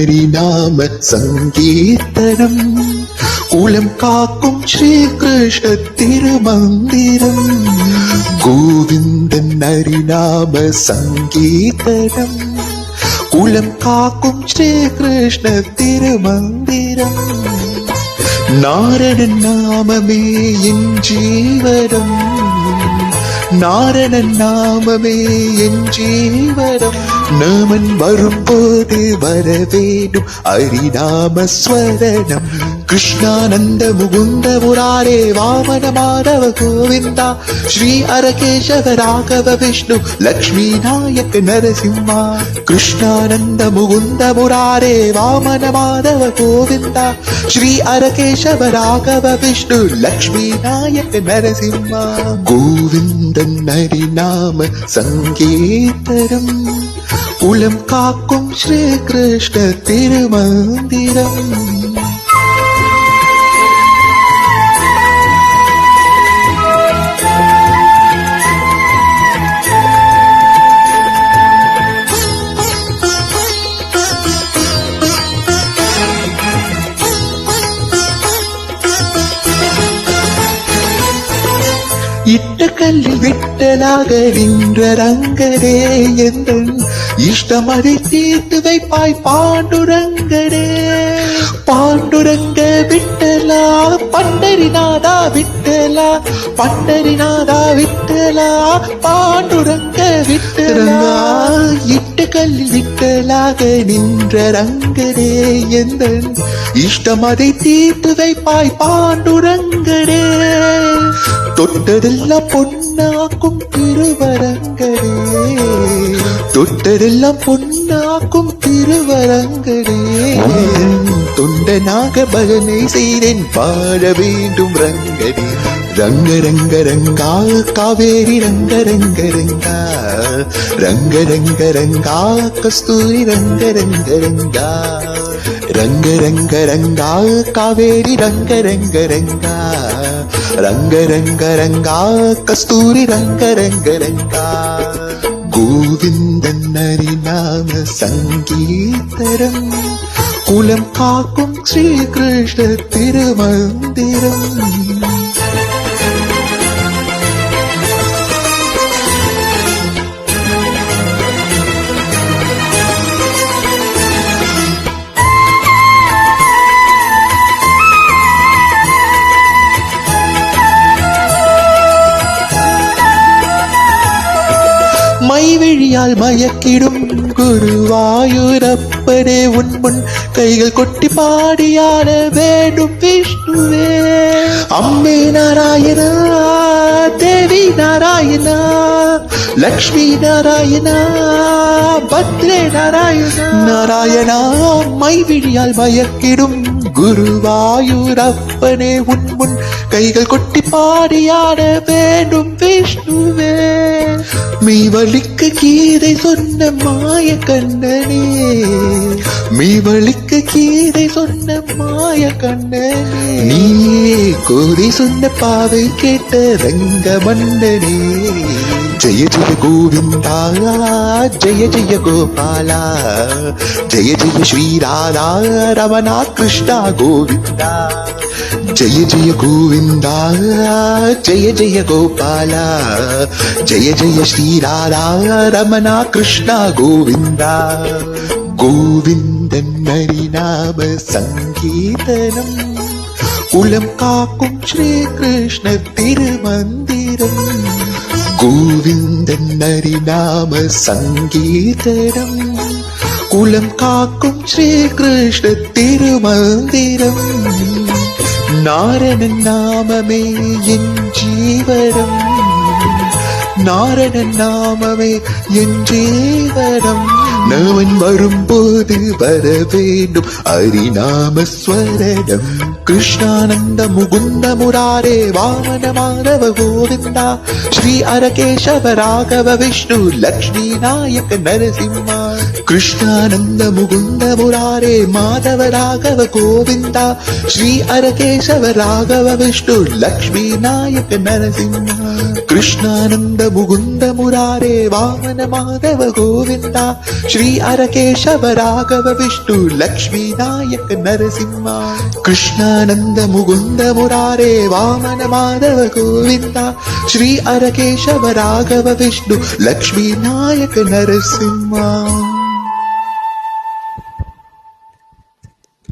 ഹരിനാമ സങ്കീർത്തനം കുലം കാക്കും ശ്രീകൃഷ്ണ തിരുമന്ദിരം ഗോവിന്ദൻ ഹരിനാമ സങ്കീർത്തനം കുലം കാക്കും ശ്രീകൃഷ്ണ തിരുമന്ദിരം നാരായണൻ നാമമേ എൻ ജീവനം നാരായണൻ നാമമേ എൻ ജീവനം നാമൻ വരുம்போது வரவேண்டும் ஹரிநாம ஸ்வரணம் கிருஷ்ணானந்த முகுந்த முராரே வாமன மாதவ கோவிந்தா ஸ்ரீ அரகேசவ ராகவ விஷ்ணு லக்ஷ்மி நாயக்க நரசிம்மா கிருஷ்ணானந்த முகுந்த முராரே வாமன மாதவ கோவிந்தா ஸ்ரீ அரகேசவ ராகவ விஷ்ணு லக்ஷ்மி நாயக்க நரசிம்மா கோவிந்தன் ஹரிநாம சங்கீர்த்தனம் குலம் காக்கும் ஸ்ரீ கிருஷ்ண திருமந்திரம் இட்ட கல்லில் விட்டலாக நின்ற ரங்கடே எந்தன் இஷ்டமதை தீர்த்து வைப்பாய் பாண்டுரங்கடே பாண்டுரங்க விட்டலா பண்டரிநாதா விட்டலா பண்டரிநாதா விட்டலா பாண்டுரங்க விட்டலா இட்ட கல்லில் விட்டலாக நின்ற ரங்கடே எந்தன் இஷ்டமதை தீர்த்து வைப்பாய் பாண்டுரங்கடே தொட்டதெல்லாம் பொன்னாக்கும் திருவரங்கடே தொட்டதெல்லாம் பொன்னாக்கும் திருவரங்கடே தொண்டனாக பலனை செய்தேன் வாழ வேண்டும் ரங்கடே ரங்க ரங்க ரங்கா காவேரி ரங்க ரங்க ரங்கா ரங்க ரங்க ரங்கா கஸ்தூரி ரங்க ரங்க ரங்கா ரங்க ரங்க ரங்கா காவேரி ரங்க ரங்க ரங்கா ரங்க ரங்க ரங்கா கஸ்தூரி ரங்க ரங்க ரங்கா கோவிந்தன் ஹரிநாம சங்கீர்த்தனம் குலம் காக்கும் ஸ்ரீ கிருஷ்ண திருமந்திரம் மைவிழியால் மயக்கிடும் குருவாயூரப்பனே உன் முன் கைகள் கொட்டி பாடியாட வேண்டும் விஷ்ணுவே அம்மே நாராயணா தேவி நாராயணா லக்ஷ்மி நாராயணா பத்ரே நாராயணா நாராயணா மைவிழியால் மயக்கிடும் குருவாயூரப்பனே உன் முன் கைகள் கொட்டி பாடியாட வேண்டும் விஷ்ணுவே மெய்வழிக்கு கீதை சொன்ன மாய கண்ணனே மெய்வழிக்கு கீதை சொன்ன மாய கண்ணனே நீ கோதை சொன்ன பாவை கேட்ட ரங்க மன்னனே ஜெய ஜெய கோவிந்தா ஜெய ஜெய கோபாலா ஜெய ஜெய ஸ்ரீராதா ரமணா கிருஷ்ணா கோவிந்தா ஜெய ஜெய கோவிந்தா ஜெய ஜெய கோபாலா ஜெய ஜெய ஸ்ரீராதா ரமணா கிருஷ்ணா கோவிந்தா கோவிந்தன் ஹரிநாம சங்கீர்த்தனம் குலம் காக்கும் ஸ்ரீ கிருஷ்ண திருமந்திரம் கோவிந்தன் ஹரிநாம சங்கீர்த்தனம் குலம் காக்கும் ஸ்ரீ கிருஷ்ண திருமந்திரம் நாராயணன் நாமமே என் ஜீவனம் நாராயணன் நாமமே என் ஜீவனம் நாமன் வரும்போது வர வேண்டும் ஹரிநாம ஸ்வரணம் கிருஷ்ணானந்த முகுந்த முராரே வாமன மாதவ கோவிந்தா ஸ்ரீ அரகேசவ ராகவ விஷ்ணு லக்ஷ்மி நாயக்க நரசிம்மா கிருஷ்ணானந்த முகுந்த முராரே மாதவ ராகவ கோவிந்தா ஸ்ரீ அரகேசவ ராகவ விஷ்ணு லக்ஷ்மி நாயக்க நரசிம்மா கிருஷ்ணானந்த मुकुन्द मुरारे वामन माधव गोविन्द श्री अरकेशव राघव विष्णु लक्ष्मी नायक नरसिंह कृष्णानंद मुकुन्द मुरारे वामन माधव गोविन्द श्री अरकेशव राघव विष्णु लक्ष्मी नायक नरसिंह